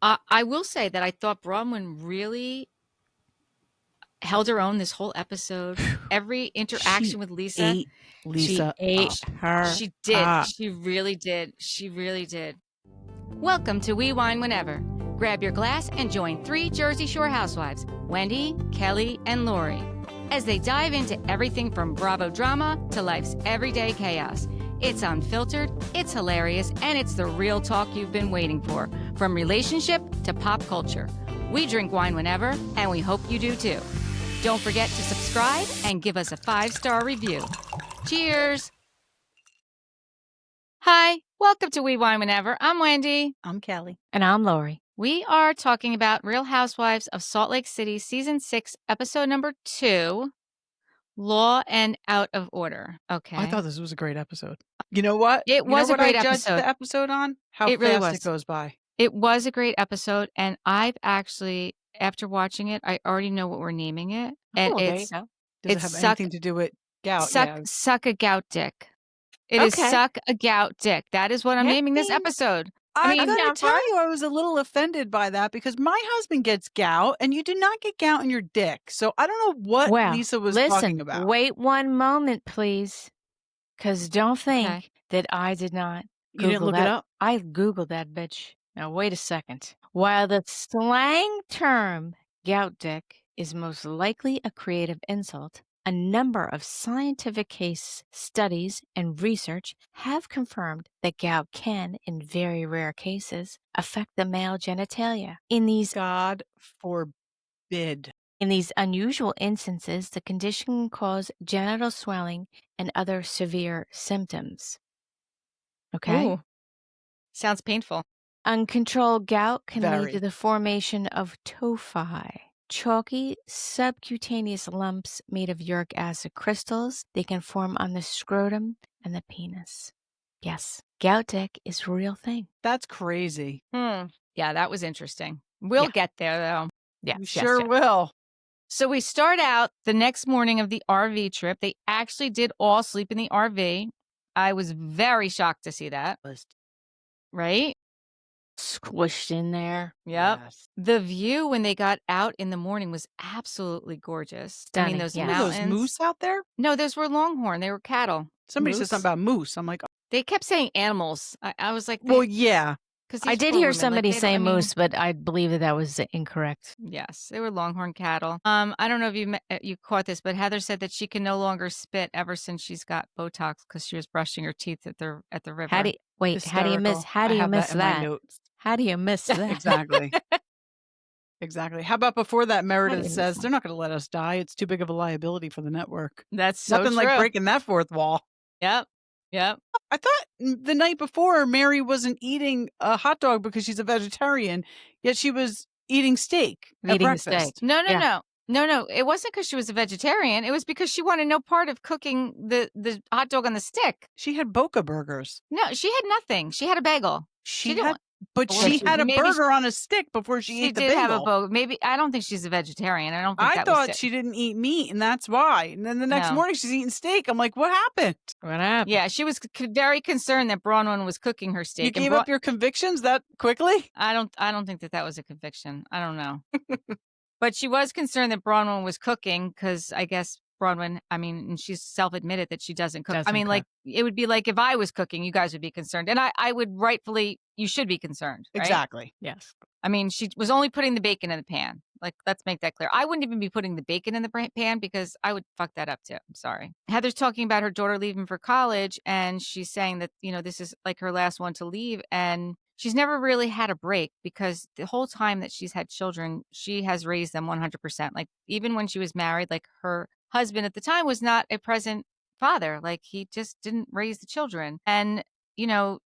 I will say that I thought Bronwyn really held her own this whole episode. Every interaction She with Lisa, ate Lisa ate up. her she did. up. She really did. She really did. Welcome to We Wine Whenever. Grab your glass and join three Jersey Shore housewives, Wendy, Kelly, and Lori, as they dive into everything from Bravo drama to life's everyday chaos. It's unfiltered, it's hilarious, and it's the real talk you've been waiting for, from relationship to pop culture. We drink wine whenever, and we hope you do too. Don't forget to subscribe and give us a 5-star review. Cheers! Hi, welcome to We Wine Whenever. I'm Wendy. I'm Kelly. And I'm Lori. We are talking about Real Housewives of Salt Lake City, Season 6, Episode number 2, Law and Out of Order. Okay. I thought this was a great episode. You know what? It was a great I judged episode. the episode on? How It really fast was. it goes by. It was a great episode, and I've actually, after watching it, I already know what we're naming it. And Oh, there it's you go. Does it it's have suck- anything to do with gout? suck a gout dick. It is Okay. suck a gout dick. That is what I'm Yeah. naming this episode. I'm mean, going down to for tell it. you, I was a little offended by that because my husband gets gout and you do not get gout in your dick. So I don't know what Well, Lisa was listen, talking about. wait one moment, please. Because don't think Okay. that I did not You didn't Google look that. it up? I Googled that bitch. Now, wait a second. While the slang term gout dick is most likely a creative insult, a number of scientific case studies and research have confirmed that gout can, in very rare cases, affect the male genitalia. In these God forbid. unusual instances, the condition can cause genital swelling and other severe symptoms. Okay? Ooh. Sounds painful. Uncontrolled gout can lead Very. to the formation of tophi, chalky subcutaneous lumps made of uric acid crystals. They can form on the scrotum and the penis. Yes, gout dick is a real thing. That's crazy. Yeah, that was interesting. We'll Yeah. get there, though. Yeah, You sure will. So we start out the next morning of the RV trip. They actually did all sleep in the RV. I was very shocked to see that, right? Squished in there. Yep. Yes. The view when they got out in the morning was absolutely gorgeous. Stunning, I mean, those yeah. What are mountains. those moose out there? No, those were longhorn. They were cattle. Somebody said Moose? something about moose. I'm like, They kept saying animals. I was like, well, yeah. because I did hear somebody say moose, but I believe that was incorrect. Yes, they were longhorn cattle. I don't know if you caught this, but Heather said that she can no longer spit ever since she's got Botox because she was brushing her teeth at the river. How do you Hysterical. How I do you have miss in my that? notes. How do you miss that? Exactly. Exactly. How about before that, Meredith didn't says know. they're not going to let us die. It's too big of a liability for the network. That's so Nothing true. like breaking that fourth wall. Yep. I thought the night before Mary wasn't eating a hot dog because she's a vegetarian, yet she was eating steak at Eating the breakfast. steak. No. Yeah. No. It wasn't because she was a vegetarian. It was because she wanted no part of cooking the hot dog on the stick. She had Boca burgers. No, she had nothing. She had a bagel. She didn't had, want- but Well, she she- had a maybe burger on a stick before she She ate the did have a bagel. bow. Maybe I don't think she's a vegetarian. I don't think I that was thought it. she didn't eat meat, and that's why. And then the next No. morning she's eating steak. I'm like, what happened? What happened? Yeah, she was very concerned that Bronwyn was cooking her steak. You gave up your convictions that quickly? I don't think that was a conviction. I don't know. But she was concerned that Bronwyn was cooking because I guess Bronwyn, and she's self-admitted that she doesn't cook. Doesn't like it would be like if I was cooking, you guys would be concerned. And I would you should be concerned. Right? Exactly. Yes. She was only putting the bacon in the pan. Like, let's make that clear. I wouldn't even be putting the bacon in the pan because I would fuck that up too. I'm sorry. Heather's talking about her daughter leaving for college, and she's saying that, this is like her last one to leave. And she's never really had a break because the whole time that she's had children, she has raised them 100%. Like, even when she was married, like her husband at the time was not a present father. Like, he just didn't raise the children. And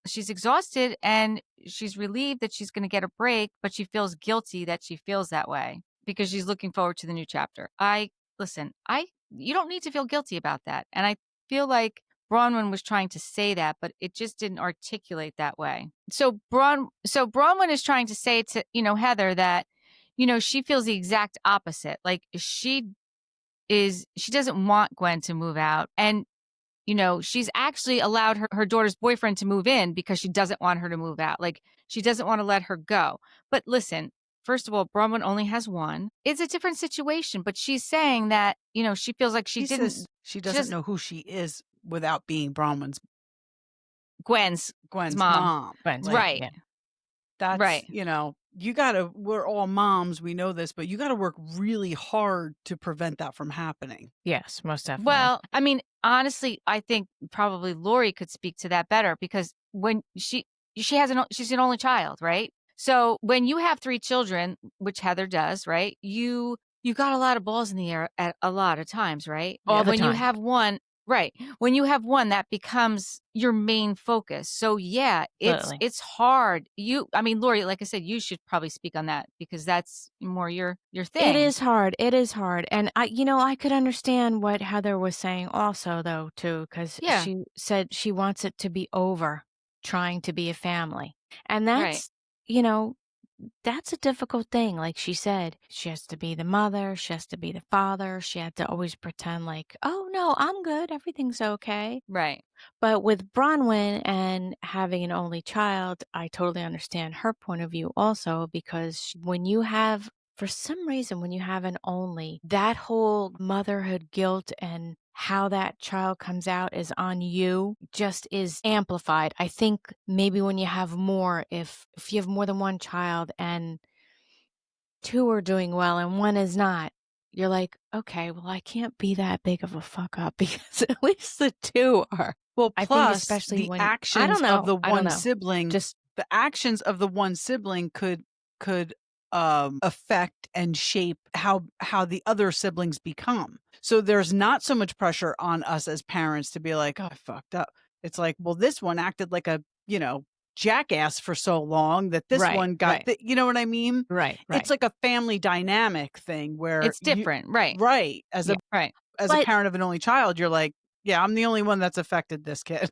she's exhausted and she's relieved that she's going to get a break, but she feels guilty that she feels that way because she's looking forward to the new chapter. You don't need to feel guilty about that. And I feel like Bronwyn was trying to say that, but it just didn't articulate that way. So Bronwyn is trying to say to, Heather that, she feels the exact opposite. Like she doesn't want Gwen to move out. And you know, she's actually allowed her daughter's boyfriend to move in because she doesn't want her to move out. Like, she doesn't want to let her go. But listen, first of all, Bronwyn only has one. It's a different situation, but she's saying that, you know, she feels like she says didn't she she doesn't know who she is without being Bronwyn's Gwen's mom. mom. Gwen's Like, mom, Right. yeah. that's, Right. you know, we're all moms, we know this, but you gotta work really hard to prevent that from happening. Yes, most definitely. Well, I mean, honestly, I think probably Lori could speak to that better because when she's an only child, right? So when you have 3 children, which Heather does, right? You got a lot of balls in the air at a lot of times, right? All the When you time. have one, right? When you have one, that becomes your main focus. So yeah, Absolutely. it's hard. I mean, Lori, like I said, you should probably speak on that because that's more your thing. It is hard. It is hard. And I could understand what Heather was saying also though, too, because Yeah. she said she wants it to be over trying to be a family. And Right. that's a difficult thing. Like she said, she has to be the mother, she has to be the father, she had to always pretend like, oh no, I'm good, everything's okay. Right. But with Bronwyn and having an only child, I totally understand her point of view also because for some reason, when you have an only, that whole motherhood guilt and how that child comes out is on you just is amplified. I think maybe when you have more, if you have more than one child and 2 are doing well and 1 is not, you're like, okay, well, I can't be that big of a fuck up because at least the 2 are. Well, I think plus especially the when I actions don't of know, the I don't one know. sibling Just the actions of the one sibling could affect and shape how the other siblings become. So there's not so much pressure on us as parents to be like, oh, I fucked up. It's like, well, this one acted like a, you know, jackass for so long that this right, one got right, you know what I mean? right, It's right. like a family dynamic thing where It's different, right. right, Yeah. Right. as a But parent of an only child, you're like, yeah, I'm the only one that's affected this kid.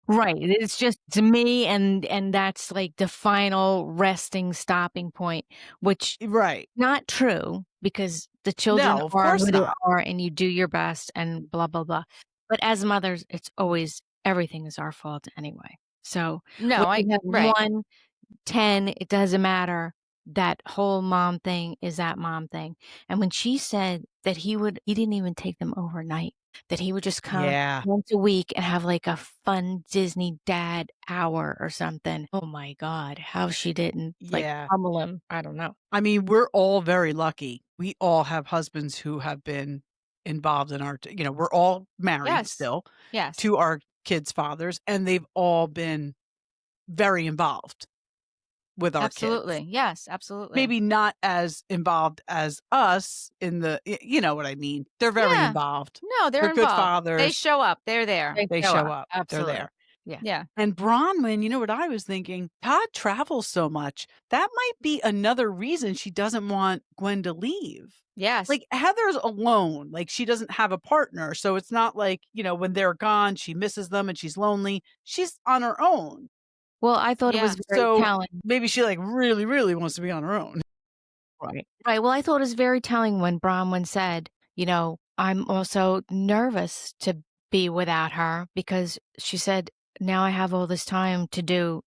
right, it's just to me and that's like the final resting stopping point, which Right. not true because the children No, of are course who they not. are and you do your best and blah, blah, blah. But as mothers, it's always everything is our fault anyway. So No, whether you have right. 1, 10, it doesn't matter. That whole mom thing is that mom thing. And when she said that he didn't even take them overnight, that he would just come Yeah. once a week and have like a fun Disney dad hour or something. Oh my God, how she didn't like Yeah. pummel him. I don't know. I mean, we're all very lucky. We all have husbands who have been involved in our, you know, we're all married Yes. still Yes. to our kids' fathers, and they've all been very involved with our kids. Absolutely. Yes, absolutely. Maybe not as involved as us in you know what I mean. They're very Yeah. involved. No, they're They're good involved. fathers. They show up. They're there. They show up. They're Absolutely. there. Yeah. Yeah. And Bronwyn, you know what I was thinking? Todd travels so much. That might be another reason she doesn't want Gwen to leave. Yes. Like Heather's alone. Like she doesn't have a partner. So it's not like, you know, when they're gone, she misses them and she's lonely. She's on her own. Well, I thought it Yeah. was very So telling. maybe she like really, really wants to be on her own. Right. Right. Well, I thought it was very telling when Bronwyn said, I'm also nervous to be without her because she said, now I have all this time to do,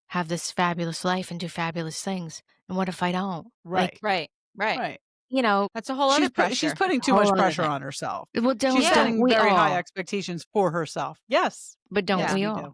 have this fabulous life and do fabulous things. And what if I don't? Right. Right. Right. Right. That's a whole other pressure. She's putting too Whole much other pressure thing. on herself. Well, don't, She's don't setting we very high all? expectations for herself. Yes. But don't Yeah. we we all? do.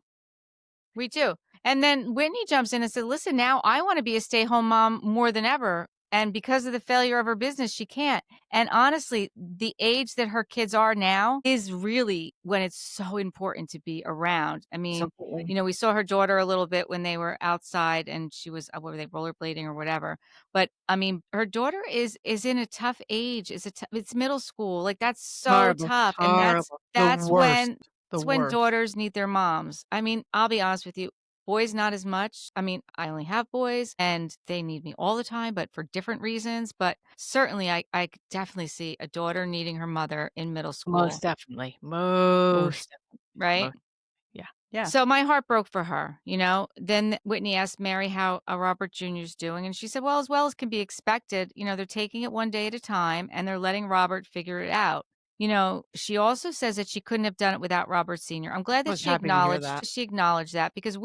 We do. And then Whitney jumps in and said, listen, now I want to be a stay-home mom more than ever. And because of the failure of her business, she can't. And honestly, the age that her kids are now is really when it's so important to be around. I mean, Absolutely. we saw her daughter a little bit when they were outside and she was, what were they, rollerblading or whatever. But I mean, her daughter is in a tough age. It's middle school. Like that's so Horrible. tough. And Horrible. that's The worst. when The it's when worst. daughters need their moms. I mean, I'll be honest with you. Boys, not as much. I mean, I only have boys and they need me all the time, but for different reasons. But certainly, I could definitely see a daughter needing her mother in middle school. Most definitely. Most definitely. Right? Yeah. Yeah. So my heart broke for her, Then Whitney asked Mary how Robert Jr.'s doing. And she said, well as can be expected, they're taking it one day at a time and they're letting Robert figure it out. She also says that she couldn't have done it without Robert Sr. I'm glad I that was happy to hear that. she acknowledged that because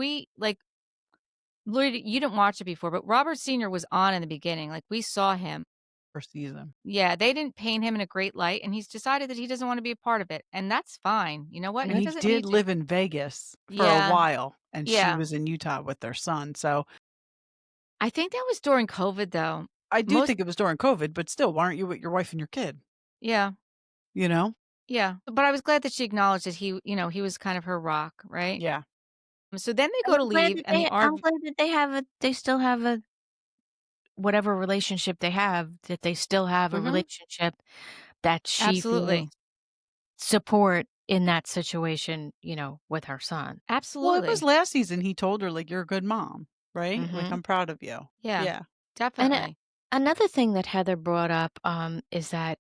Lloyd, you didn't watch it before, but Robert Sr. was on in the beginning. Like we saw him. First season. Yeah, they didn't paint him in a great light, and he's decided that he doesn't want to be a part of it, and that's fine. You know what? And He he doesn't did need to. live in Vegas for a Yeah, while, and she yeah. was in Utah with their son. So I think that was during COVID, though. I do think it was during COVID, but still, why aren't you with your wife and your kid? Yeah, You know? yeah. But I was glad that she acknowledged that he was kind of her rock, right? Yeah. So then they And go to leave, and the I'm RV. glad that they still have a whatever relationship they have, that they still have a Mhm. relationship that she Absolutely, feels support in that situation, with her son. Well, it absolutely. was last season he told her, like, "You're a good mom, right? Like, Mhm. I'm proud of you." Yeah, Yeah. And definitely. another thing that Heather brought up is that,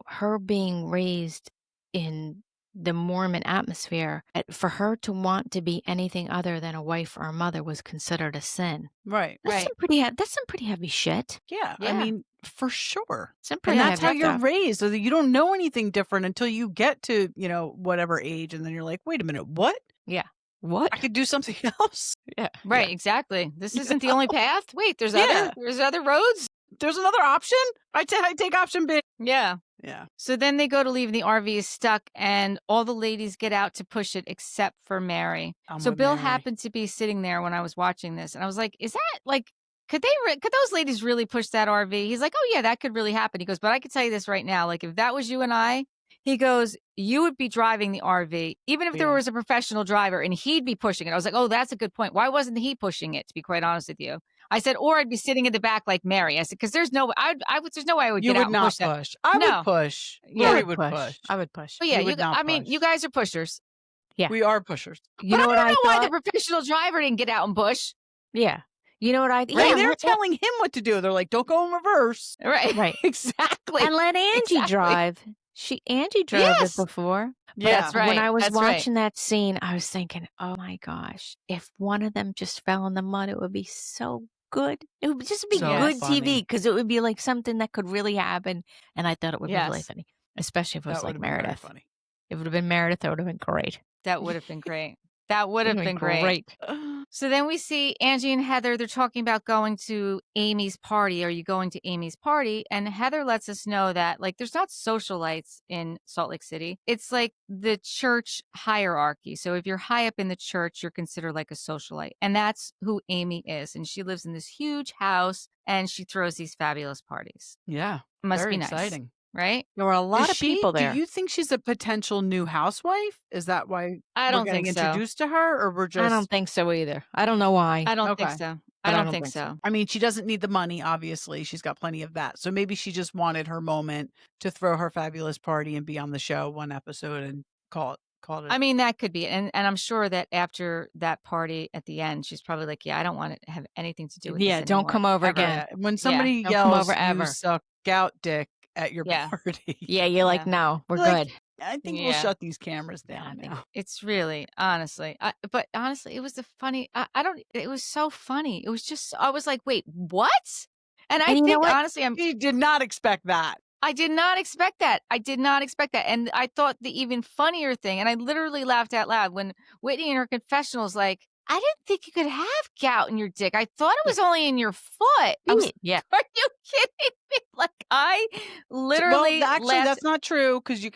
her being raised in the Mormon atmosphere, for her to want to be anything other than a wife or a mother was considered a sin. Right. That's Right. some pretty heavy shit. Yeah. I Yeah. mean, for sure. Some And pretty that's heavy how you're stuff. raised, so that you don't know anything different until you get to, whatever age, and then you're like, "Wait a minute, what? Yeah. What? I could do something else?" Yeah. Right, exactly. This isn't the only path. Wait, there's Yeah. other roads? There's another option? I take option B. Yeah. Yeah. So then they go to leave and the RV is stuck and all the ladies get out to push it except for Mary. I'm So with Bill Mary. happened to be sitting there when I was watching this and I was like, is that like could those ladies really push that RV? He's like, "Oh yeah, that could really happen." He goes, "But I can tell you this right now, like if that was you and I," he goes, "you would be driving the RV even if there Yeah. was a professional driver and he'd be pushing it." I was like, "Oh, that's a good point. Why wasn't he pushing it, to be quite honest with you?" I said, "Or I'd be sitting in the back like Mary." I said, "Because there's no there's no way I would You get out would and not push that." push. I No. would push. Yeah. Lori would push. I would push. But yeah, You would not I mean, you push. guys are pushers. Yeah. We are pushers. You But know I what don't I know why thought? the professional driver didn't get out and push. Yeah. You know what I Right? yeah, They're let- telling him what to do. They're like, "Don't go in reverse." Right. Right. Exactly. and let Angie Exactly. drive. Angie drove Yes. it before. Yeah. That's right. When I was That's right. watching that scene, I was thinking, oh my gosh, if one of them just fell in the mud, it would be so good. It would just be So good funny. TV because it would be like something that could really happen. And I thought it would be really Yes. funny, especially if it was That would like have been very Meredith. funny. If it would have been Meredith, that would have been great. That would have been great. That would It have would've been great. So then we see Angie and Heather. They're talking about going to Amy's party. Are you going to Amy's party? And Heather lets us know that, like, there's not socialites in Salt Lake City. It's like the church hierarchy. So if you're high up in the church, you're considered like a socialite. And that's who Amy is. And she lives in this huge house and she throws these fabulous parties. Yeah. Must Very be nice. exciting. Right? There were a lot Is of people there. Do you think she's a potential new housewife? Is that why I we're don't getting think so. introduced to her, or we're just? I don't think so either. I don't know why. I don't think Okay. so. But I don't think so. I mean, she doesn't need the money. Obviously, she's got plenty of that. So maybe she just wanted her moment to throw her fabulous party and be on the show one episode and call it. I mean, that could be. And I'm sure that after that party at the end, she's probably like, yeah, I don't want to have anything to do with Yeah, this don't anymore, come over ever." again. Yeah, when somebody don't come yells, over ever. "You suck gout dick" at your Yeah. party, Yeah, you're like, Yeah. no, we're Like, good. I think we'll Yeah. shut these cameras Yeah, I down think now. It's really, honestly, but honestly, it was the funny. I don't. It was so funny. It was just. I was like, wait, what? And I And you know think what? honestly, She did not expect that. I did not expect that. I did not expect that. And I thought the even funnier thing, and I literally laughed out loud when Whitney in her confessional was like, "I didn't think you could have gout in your dick. I thought it was only in your foot." I was, Yeah. are you kidding me? Like I literally Well, actually, laughed. that's not true because you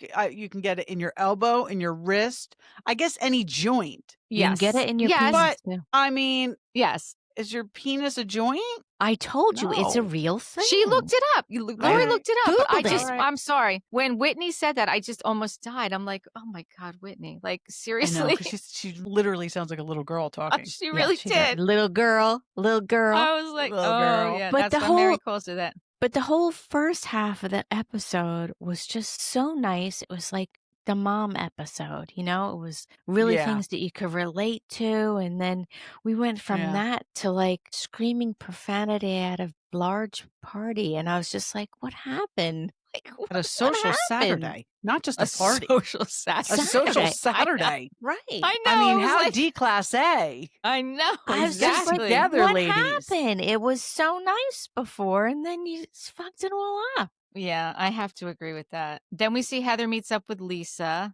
can get it in your elbow, in your wrist. I guess any joint. You can get it in your yes, penis too. I mean, yes. is your penis a joint? I told you it's a No. real thing. She looked it up. Lori Alright. looked it up. But I Googled just, it. I'm sorry. When Whitney said that, I just almost died. I'm like, oh my God, Whitney. Like, I know, seriously? because she literally sounds like a little girl talking. She Yeah, really she did. did. Little girl. I was like, Little oh, girl. yeah. But That's the why Mary whole- calls her that. But the whole first half of the episode was just so nice. It was like the mom episode, It was really Yeah. things that you could relate to. And then we went from Yeah. that to like screaming profanity at a large party. And I was just like, what happened? Like, At a social Saturday, not just a party. social A Saturday. social Saturday. Saturday. Right. I know. I mean, was how like, D-class A? I know. I was just like, Exactly. together, what ladies. happened? It was so nice before, and then you fucked it all up. Yeah, I have to agree with that. Then we see Heather meets up with Lisa,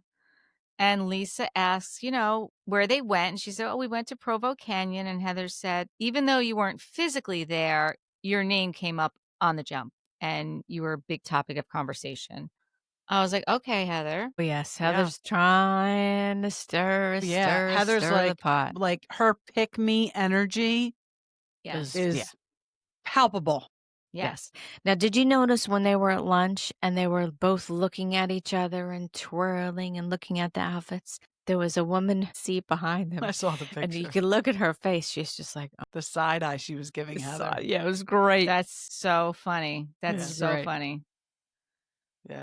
and Lisa asks, where they went. And she said, "Oh, we went to Provo Canyon." And Heather said, "Even though you weren't physically there, your name came up on the jump and you were a big topic of conversation." I was like, "Okay, Heather." Oh, yes, Yeah. Heather's trying to stir Heather's the pot. like her pick me energy Yes. is palpable. Yes. Now, did you notice when they were at lunch and they were both looking at each other and twirling and looking at the outfits? There was a woman seat behind them. I saw the And you picture. could look at her face. She's just like, oh, The side eye she was giving Heather. yeah, it was great. That's so funny. That's Yeah. so Great. funny. Yeah.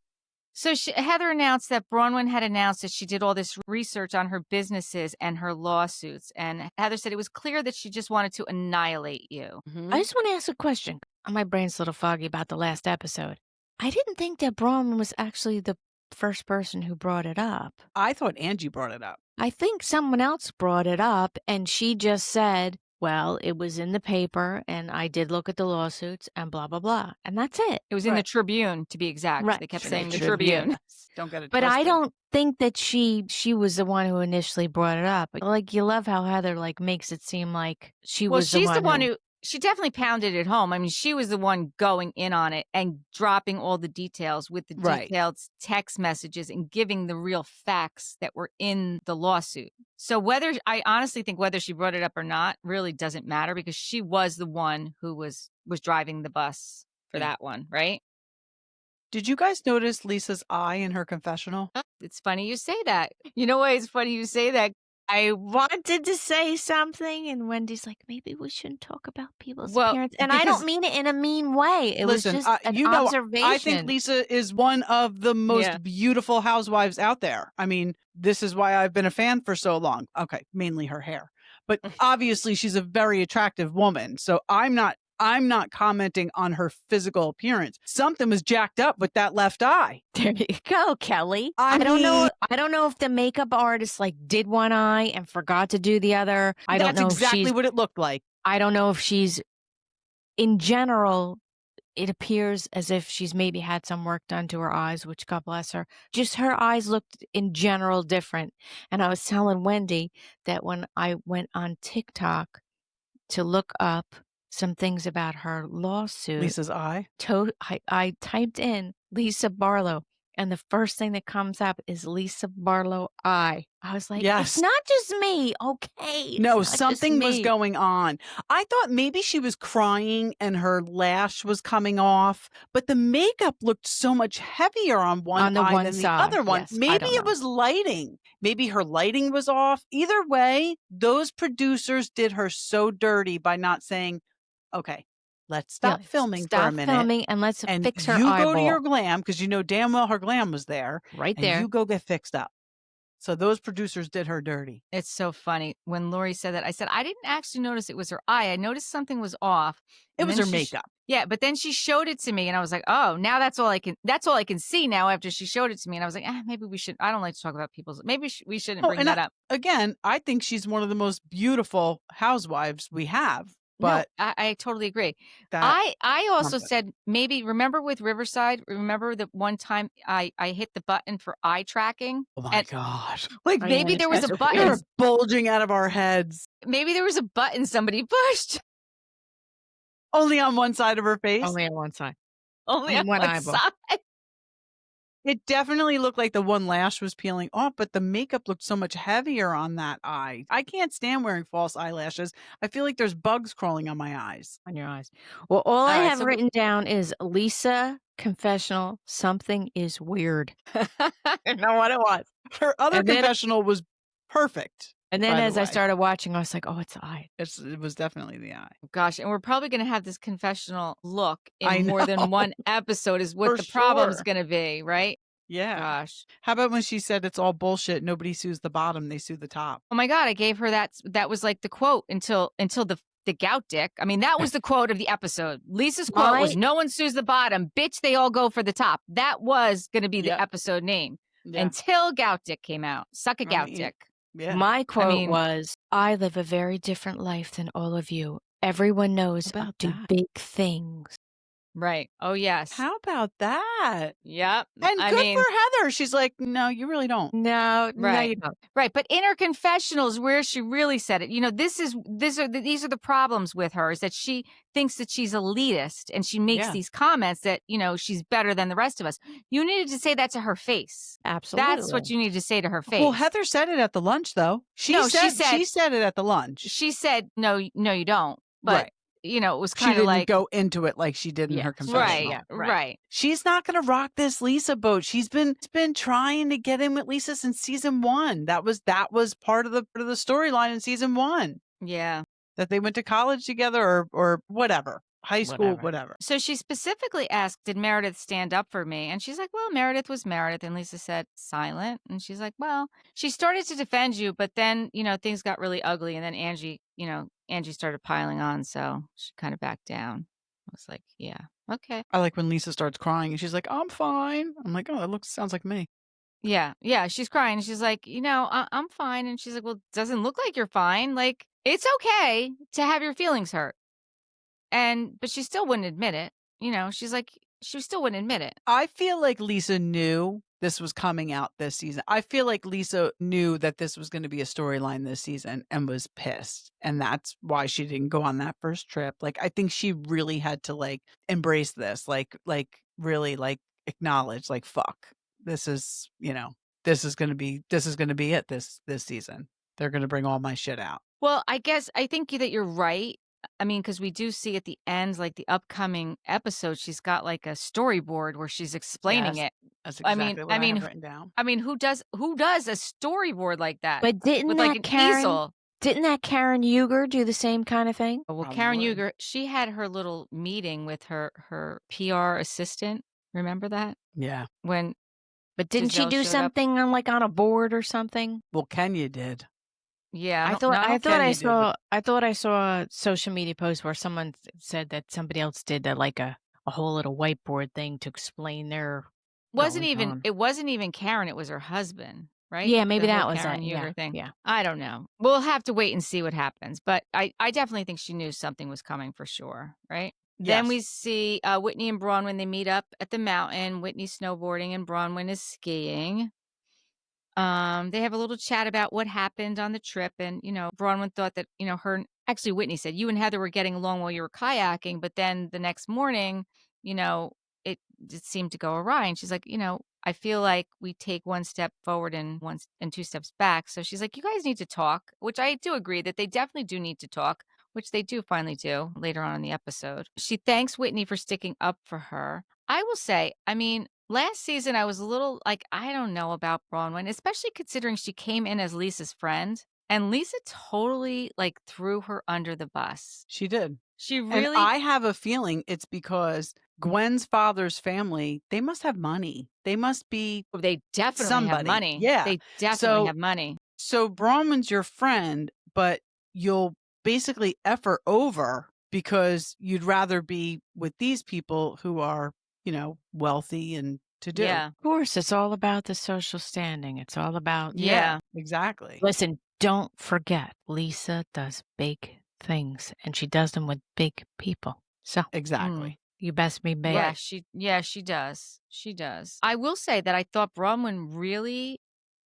So Heather announced that Bronwyn had announced that she did all this research on her businesses and her lawsuits. And Heather said it was clear that she just wanted to annihilate you. I just want to ask a question. My brain's a little foggy about the last episode. I didn't think that Bronwyn was actually the first person who brought it up. I thought Angie brought it up. I think someone else brought it up and she just said, well, it was in the paper and I did look at the lawsuits and blah, blah, blah. And that's it. It was in the Tribune, to be exact. Right. They kept The saying the Tribune. Tribune. Don't get it But I twisted. don't think that she was the one who initially brought it up. Like, you love how Heather makes it seem like she was she's the one who she definitely pounded it home. I mean, she was the one going in on it and dropping all the details with the Right. detailed text messages and giving the real facts that were in the lawsuit. So I honestly think whether she brought it up or not really doesn't matter because she was the one who was driving the bus for that one, right? Did you guys notice Lisa's eye in her confessional? It's funny you say that. You know why it's funny you say that? I wanted to say something, and Wendy's like, maybe we shouldn't talk about people's appearance. And I because- don't mean it in a mean way. It was just an observation. I think Lisa is one of the most beautiful housewives out there. I mean, this is why I've been a fan for so long. Okay, mainly her hair. But obviously she's a very attractive woman. So I'm not commenting on her physical appearance. Something was jacked up with that left eye. There you go, Kelly. I don't know if the makeup artist did one eye and forgot to do the other. I don't know That's exactly what it looked like. I don't know if she's, in general, it appears as if she's maybe had some work done to her eyes, which God bless her. Just her eyes looked in general different. And I was telling Wendy that when I went on TikTok to look up some things about her lawsuit. Lisa's eye? I typed in Lisa Barlow, and the first thing that comes up is Lisa Barlow eye. I was like, It's not just me, okay? No, something was going on. I thought maybe she was crying and her lash was coming off, but the makeup looked so much heavier on one eye than the other one. Yes, Maybe it was lighting. Maybe her lighting was off. Either way, those producers did her so dirty by not saying, okay, let's stop filming for a minute. Stop filming and let's fix her you eyeball. go to your glam because you know damn well her glam was there. Right and there. you go get fixed up. So those producers did her dirty. It's so funny. When Lori said that, I said, I didn't actually notice it was her eye. I noticed something was off. It was her makeup. Yeah, but then she showed it to me and I was like, oh, now that's all I can see now after she showed it to me. And I was like, maybe we should, I don't like to talk about people's, maybe we shouldn't bring that up. Again, I think she's one of the most beautiful housewives we have. But no, I totally agree. I also said maybe remember with Riverside. Remember the one time I hit the button for eye tracking. Oh my gosh! Maybe there was a button. They're bulging out of our heads. Maybe there was a button somebody pushed. Only on one side of her face. Only on one side. Only on one eyeball. Side. It definitely looked like the one lash was peeling off, but the makeup looked so much heavier on that eye. I can't stand wearing false eyelashes. I feel like there's bugs crawling on my eyes. On your eyes. Well, all I have written down is Lisa confessional. Something is weird. I don't know what it was. Her other confessional was perfect. And then as I started watching, I was like, oh, it's the eye. It was definitely the eye. Gosh, and we're probably going to have this confessional look in more than one episode is what the problem's going to be, right? Yeah. Gosh. How about when she said it's all bullshit, nobody sues the bottom, they sue the top. Oh my God, I gave her that. That was like the quote until the gout dick. I mean, that was the quote of the episode. Lisa's quote was, no one sues the bottom. Bitch, they all go for the top. That was going to be the episode name until gout dick came out. Suck a gout dick. Yeah. My quote was, I live a very different life than all of you. Everyone knows I do big things. Right. Oh, yes. How about that? Yep. And I good mean, for Heather. She's like, no, you really don't. No, no, right. you don't. Right. But in her confessionals where she really said it, these are the problems with her is that she thinks that she's elitist and she makes Yeah. these comments that, she's better than the rest of us. You needed to say that to her face. Absolutely. That's what you need to say to her face. Well, Heather said it at the lunch, though. She said it at the lunch. She said, no, you don't. But, Right. it was She kind of didn't like. go into it like she did in her confessional. Right. She's not going to rock this Lisa boat. She's been trying to get in with Lisa since season 1. That was part of the storyline in season 1. Yeah. That they went to college together or whatever. High school, whatever. So she specifically asked, did Meredith stand up for me? And she's like, well, Meredith was Meredith. And Lisa said, silent. And she's like, well, she started to defend you, but then, things got really ugly. And then Angie started piling on. So she kind of backed down. I was like, yeah, okay. I like when Lisa starts crying and she's like, I'm fine. I'm like, oh, that sounds like me. Yeah. Yeah. She's crying. She's like, I'm fine. And she's like, well, it doesn't look like you're fine. Like, it's okay to have your feelings hurt. But she still wouldn't admit it. She's like, she still wouldn't admit it. I feel like Lisa knew this was coming out this season. I feel like Lisa knew that this was going to be a storyline this season and was pissed. And that's why she didn't go on that first trip. Like, I think she really had to embrace this, really acknowledge, fuck, this is, this is going to be it this season. They're going to bring all my shit out. Well, I think that you're right. I mean, because we do see at the end, the upcoming episode, she's got a storyboard where she's explaining it. That's exactly what I have written down. I mean, who does a storyboard like that? But didn't with that an Karen? Easel? Didn't that Karen Uger do the same kind of thing? Well, Karen Uger, she had her little meeting with her PR assistant. Remember that? Yeah. But didn't Giselle she do showed up? something on a board or something? Well, Kenya did. Yeah, I thought I saw a social media post where someone said that somebody else did that, a whole little whiteboard thing to explain their. It wasn't even Karen. It was her husband, right? Yeah, maybe The that whole was Karen it. Uger thing. Yeah. I don't know. We'll have to wait and see what happens. But I definitely think she knew something was coming for sure, right? Yes. Then we see Whitney and Bronwyn. They meet up at the mountain. Whitney's snowboarding and Bronwyn is skiing. They have a little chat about what happened on the trip. And, Bronwyn thought that, actually Whitney said, you and Heather were getting along while you were kayaking. But then the next morning, it seemed to go awry. And she's like, I feel like we take one step forward and 2 steps back. So she's like, you guys need to talk, which I do agree that they definitely do need to talk, which they do finally do later on in the episode. She thanks Whitney for sticking up for her. I will say, last season, I was a little I don't know about Bronwyn, especially considering she came in as Lisa's friend. And Lisa totally threw her under the bus. She did. She really. And I have a feeling it's because Gwen's father's family, they must have money. They must be. They definitely somebody. have money. Yeah. They definitely have money. So Bronwyn's your friend, but you'll basically effort over because you'd rather be with these people who are, wealthy and to do. Yeah. Of course, it's all about the social standing. It's all about. Yeah. Exactly. Listen, don't forget, Lisa does big things and she does them with big people. So Exactly. You best be big. Yeah, she does. She does. I will say that I thought Bronwyn really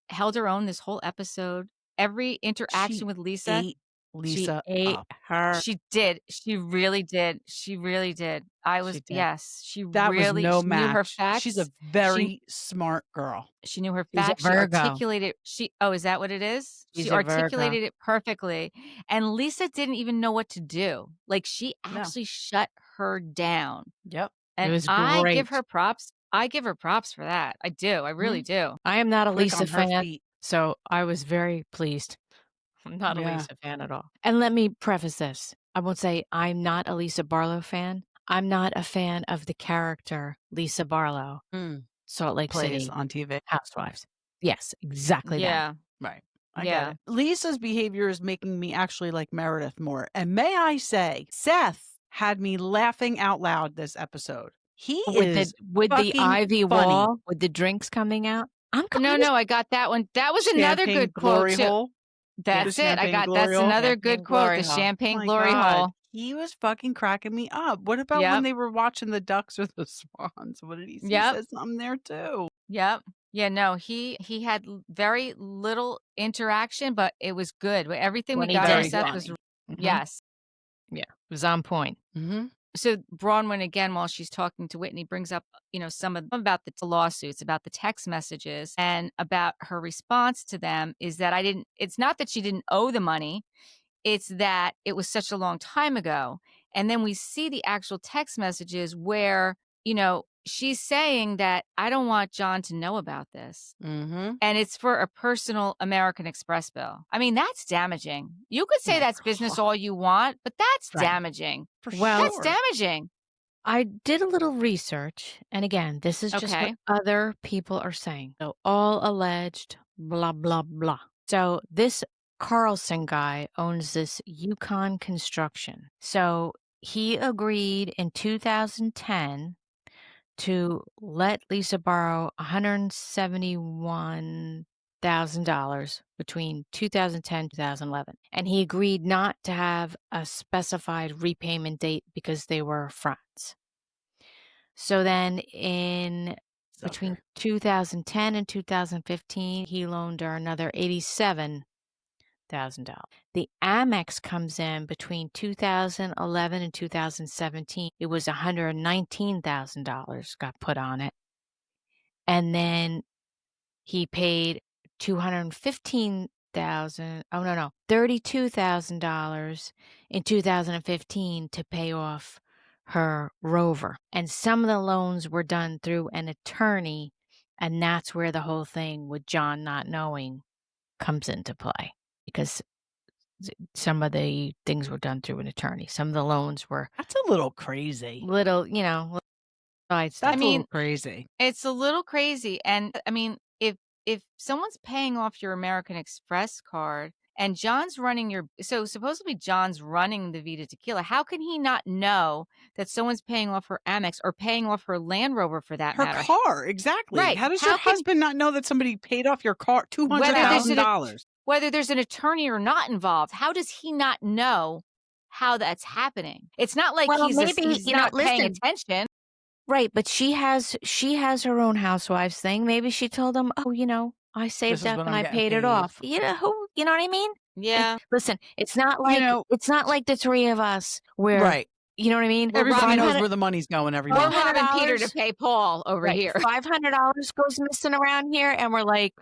held her own this whole episode. Every interaction with Lisa. Ate Lisa she ate up. her. She did. She really did. She really did. She did. Yes. She That really was no she match. knew her facts. She's a very smart girl. She knew her She's a facts. She Virgo. articulated. Is that what it is? She's She a Virgo. articulated it perfectly. And Lisa didn't even know what to do. She actually shut her down. Yep. And It was I great. give her props. I give her props for that. I do. I really do. I am not a Quick Lisa on her fan, feet. so I was very pleased. I'm not a Yeah. Lisa fan at all. And let me preface this. I won't say I'm not a Lisa Barlow fan. I'm not a fan of the character Lisa Barlow, Salt Lake Plays City on TV. Housewives. Yes, exactly that. Yeah. Right. I Yeah. get it. Lisa's behavior is making me actually like Meredith more. And may I say, Seth had me laughing out loud this episode. He is with the fucking ivy funny. wall, with the drinks coming out. No, I got that one. That was another Champagne good quote glory too. hole. That's The it. champagne that's glory hole? another Champagne good quote. glory The hole. champagne Oh my glory God. hole. He was fucking cracking me up. What about when Yep. they were watching the ducks or the swans? What did he say? Yep. He said something there too. Yep. Yeah, no, he had very little interaction, but it was good. Everything When we he got out of did, Seth yeah. was Mhm. yes. Yeah, it was on point. Mm-hmm. So Bronwyn, again, while she's talking to Whitney, brings up, some of about the lawsuits, about the text messages, and about her response to them is that it's not that she didn't owe the money, it's that it was such a long time ago. And then we see the actual text messages where, she's saying that I don't want John to know about this. Mm-hmm. And it's for a personal American Express bill. I mean, that's damaging. You could say my that's business God. all you want, but that's Right. damaging. For Well, That's sure. damaging. I did a little research, and again, this is just Okay. what other people are saying. So all alleged, blah, blah, blah. So this Carlson guy owns this Yukon Construction. So he agreed in 2010 to let Lisa borrow $171,000 between 2010 and 2011. And he agreed not to have a specified repayment date because they were friends. So then between 2010 and 2015, he loaned her another $87,000. The Amex comes in between 2011 and 2017. It was $119,000 got put on it. And then he paid $32,000 in 2015 to pay off her Rover. And some of the loans were done through an attorney, and that's where the whole thing with John not knowing comes into play, because some of the things were done through an attorney. Some of the loans were That's a little crazy. little, side stuff. That's a little crazy. It's a little crazy. And I mean, if someone's paying off your American Express card and John's running so supposedly John's running the Vita Tequila, how can he not know that someone's paying off her Amex or paying off her Land Rover for that Her matter? car, exactly. Right. How does your husband not know that somebody paid off your car $200,000? Whether there's an attorney or not involved, how does he not know how that's happening? It's not like Well, he's not paying attention. Right, but she has her own housewives thing. Maybe she told him, "Oh, I saved up and I paid it off." You know what I mean? Yeah. Listen, it's not like the three of us where Right. You know what I mean? Everybody knows where the money's going every month. We're robbing Peter to pay Paul over here. $500 goes missing around here, and we're like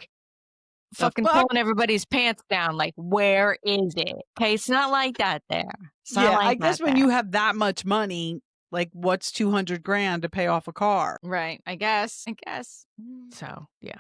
fucking pulling everybody's pants down. Like, where is it? Okay, it's not like that there. I guess when you have that much money, like what's $200,000 to pay off a car? Right. I guess. So, yeah.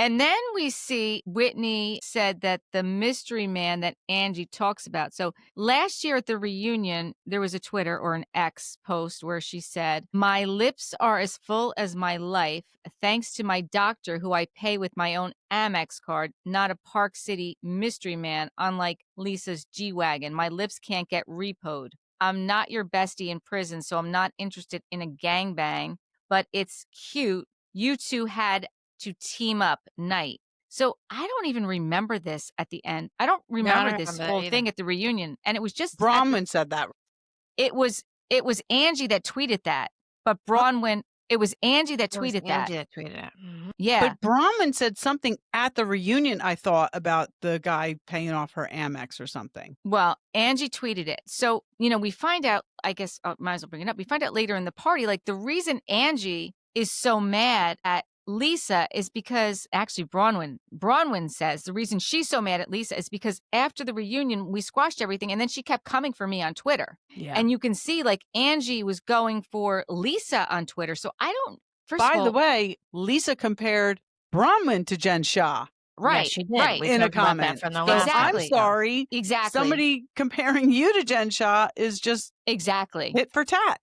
And then we see Whitney said that the mystery man that Angie talks about. So last year at the reunion, there was a Twitter or an X post where she said, "My lips are as full as my life, thanks to my doctor who I pay with my own Amex card, not a Park City mystery man, unlike Lisa's G-Wagon. My lips can't get repoed. I'm not your bestie in prison, so I'm not interested in a gangbang, but it's cute. You two had to team up night." So I don't even remember this at the end. I don't remember this whole thing at the reunion. And it was just Bronwyn said that. It was Angie that tweeted that. But Bronwyn, it was Angie that tweeted that. Mm-hmm. Yeah. But Bronwyn said something at the reunion, I thought, about the guy paying off her Amex or something. Well, Angie tweeted it. So, we find out, I guess I might as well bring it up. We find out later in the party, like the reason Angie is so mad at Lisa is because actually Bronwyn says the reason she's so mad at Lisa is because after the reunion, we squashed everything. And then she kept coming for me on Twitter. Yeah. And you can see like Angie was going for Lisa on Twitter. So I don't, By the way, Lisa compared Bronwyn to Jen Shah. Right. Yeah, she did. Right. In a comment. From the last I'm sorry. Exactly. Somebody comparing you to Jen Shah is just exactly hit for tat.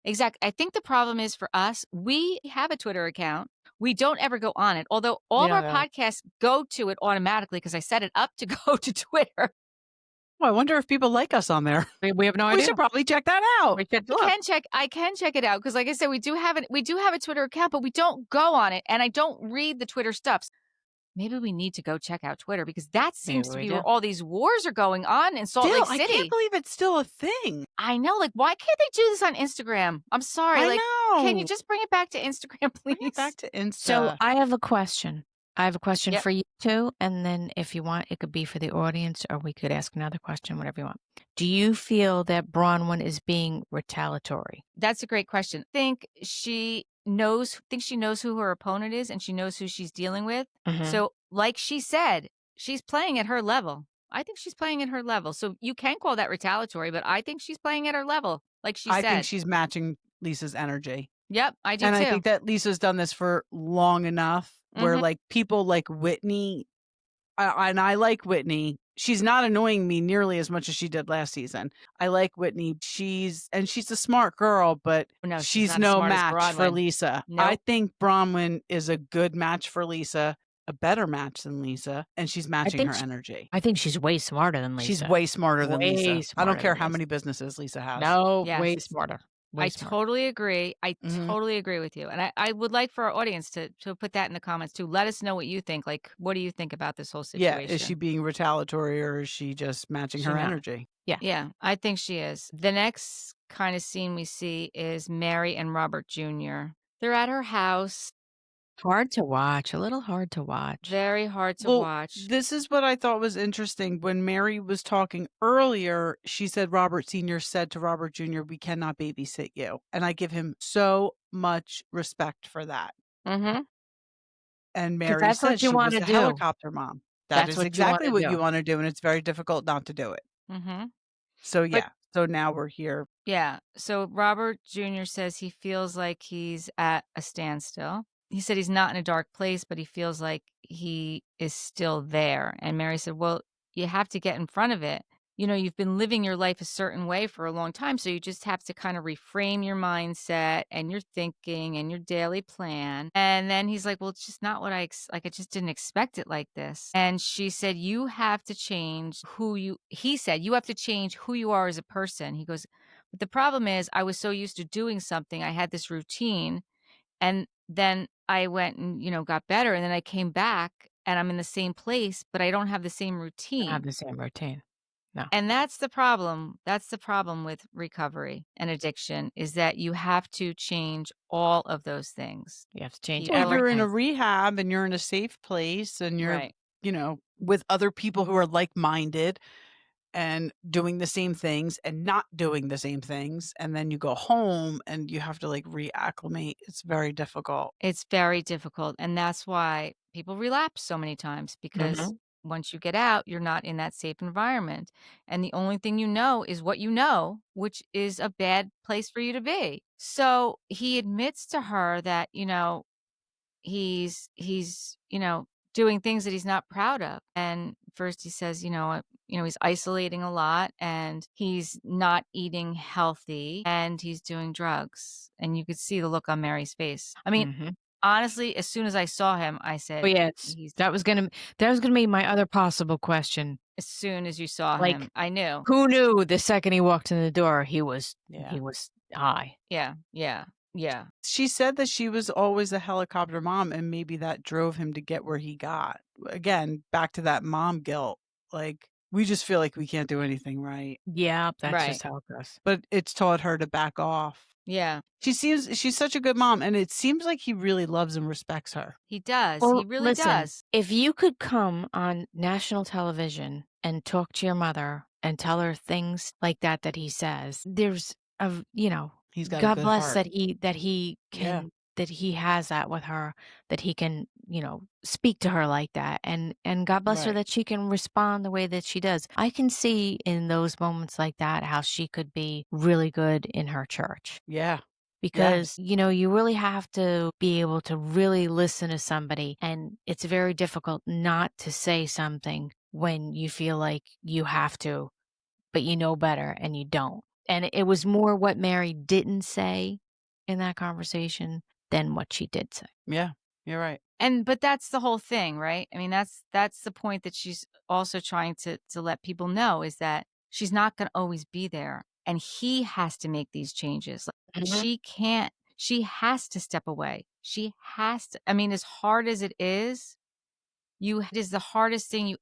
Exactly. I think the problem is for us, we have a Twitter account. We don't ever go on it, although all of our podcasts go to it automatically because I set it up to go to Twitter. Well, I wonder if people like us on there. We have no idea. We should probably check that out. I can check it out because, like I said, we do have a Twitter account, but we don't go on it, and I don't read the Twitter stuff. maybe we need to go check out Twitter because that seems to we be do. where all these wars are going on in Salt Still, Lake I can't City. believe it's still a thing. I know. Like, why can't they do this on Instagram? I'm sorry. I Like, can you know. just bring it back to Instagram, Bring please? it back to Insta. So I have a question. I have a question Yep. for you too, and then if you want, it could be for the audience, or we could ask another question, whatever you want. Do you feel that Bronwyn is being retaliatory? That's a great question. Think she knows who her opponent is and she knows who she's dealing with. Mhm. So, like she said, she's playing at her level. I think she's playing at her level. So you can call that retaliatory, but I think she's playing at her level, like she I said. think she's matching Lisa's energy. Yep, I do And too. I think that Lisa's done this for long enough where Mhm. like people like Whitney, and I like Whitney. She's not annoying me nearly as much as she did last season. I like Whitney. She's a smart girl, but No, she's she's not as no smart as match for Bronwyn. Lisa. Nope. I think Bronwyn is a good match for Lisa, a better match than Lisa, and she's matching her energy. I think she's way smarter than Lisa. She's way smarter than Way Lisa. I smarter don't care than how Lisa. many businesses Lisa has. No, way Yes. smarter. Way I smarter. totally agree. I Mhm. totally agree with you. And I would like for our audience to put that in the comments too. Let us know what you think. Like, what do you think about this whole Yeah, situation? is she being retaliatory or is she just matching She her not. energy? Yeah, I think she is. The next kind of scene we see is Mary and Robert Jr. They're at her house. Hard to watch, a little hard to watch. Very hard to Well, watch. this is what I thought was interesting. When Mary was talking earlier, she said Robert Sr. said to Robert Jr., "We cannot babysit you." And I give him so much respect for that. Mm-hmm. And Mary that's what said you she was wanna a do. helicopter mom. That That's is what you exactly wanna what do. you want to do. And it's very difficult not to do it. Mm-hmm. So, But- yeah. So now we're here. Yeah. So Robert Jr. says he feels like he's at a standstill. He said he's not in a dark place, but he feels like he is still there. And Mary said, well, you have to get in front of it. You know, you've been living your life a certain way for a long time. So you just have to kind of reframe your mindset and your thinking and your daily plan. And then he's like, well, it's just not what I just didn't expect it like this. And she said, you have to change he said, you have to change who you are as a person. He goes, but the problem is I was so used to doing something. I had this routine and then I went and, got better. And then I came back and I'm in the same place, but I don't have the same routine. Have the same routine. No. And that's the problem. That's the problem with recovery and addiction is that you have to change all of those things. You have to change Well, if you're in a everything. rehab and you're in a safe place and you're, Right. with other people who are like-minded and doing the same things and not doing the same things, and then you go home and you have to like reacclimate. It's very difficult. It's very difficult. And that's why people relapse so many times because once you get out, you're not in that safe environment. And the only thing you know is what you know, which is a bad place for you to be. So he admits to her that, he's doing things that he's not proud of. And first he says, he's isolating a lot and he's not eating healthy and he's doing drugs. And you could see the look on Mary's face. I mean, honestly, as soon as I saw him, I said, Oh, yes. That was gonna be my other possible question. as soon as you saw Like, him, I knew. Who knew the second he walked in the door, he was high. Yeah. She said that she was always a helicopter mom and maybe that drove him to get where he got. Again, back to that mom guilt. Like, we just feel like we can't do anything right. Yeah, that's Right. just how it goes. But it's taught her to back off. Yeah, She's such a good mom, and it seems like he really loves and respects her. he does. Well, He really listen, does. if you could come on national television and talk to your mother and tell her things like that he says, there's He's got a God good bless heart. that he can that he has that with her, that he can, speak to her like that. And God bless her Right. that she can respond the way that she does. I can see in those moments like that how she could be really good in her church. Yeah. Because, you really have to be able to really listen to somebody. And it's very difficult not to say something when you feel like you have to, but you know better and you don't. And it was more what Mary didn't say in that conversation than what she did say. Yeah. You're right. But that's the whole thing, right? I mean, that's the point that she's also trying to let people know is that she's not going to always be there and he has to make these changes. Like, she has to step away. She has to, I mean, as hard as it is, it is the hardest thing you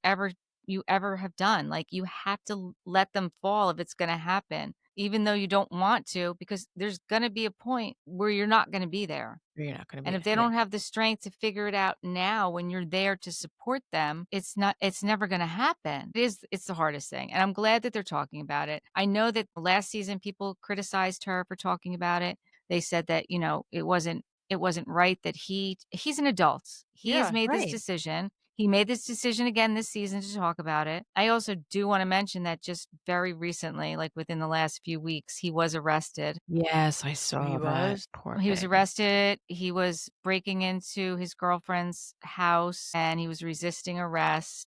ever have done. Like, you have to let them fall if it's gonna happen, even though you don't want to, because there's gonna be a point where you're not gonna be there. You're not gonna And be if they yeah. don't have the strength to figure it out now when you're there to support them, it's never gonna happen. It's the hardest thing, and I'm glad that they're talking about it. I know that last season people criticized her for talking about it. They said that, it wasn't right that he's an adult. He has Yeah. made this Right. decision. He made this decision again this season to talk about it. I also do wanna mention that just very recently, like within the last few weeks, he was arrested. Yes, I He saw that. was. Poor He was baby. arrested. He was breaking into his girlfriend's house, and he was resisting arrest.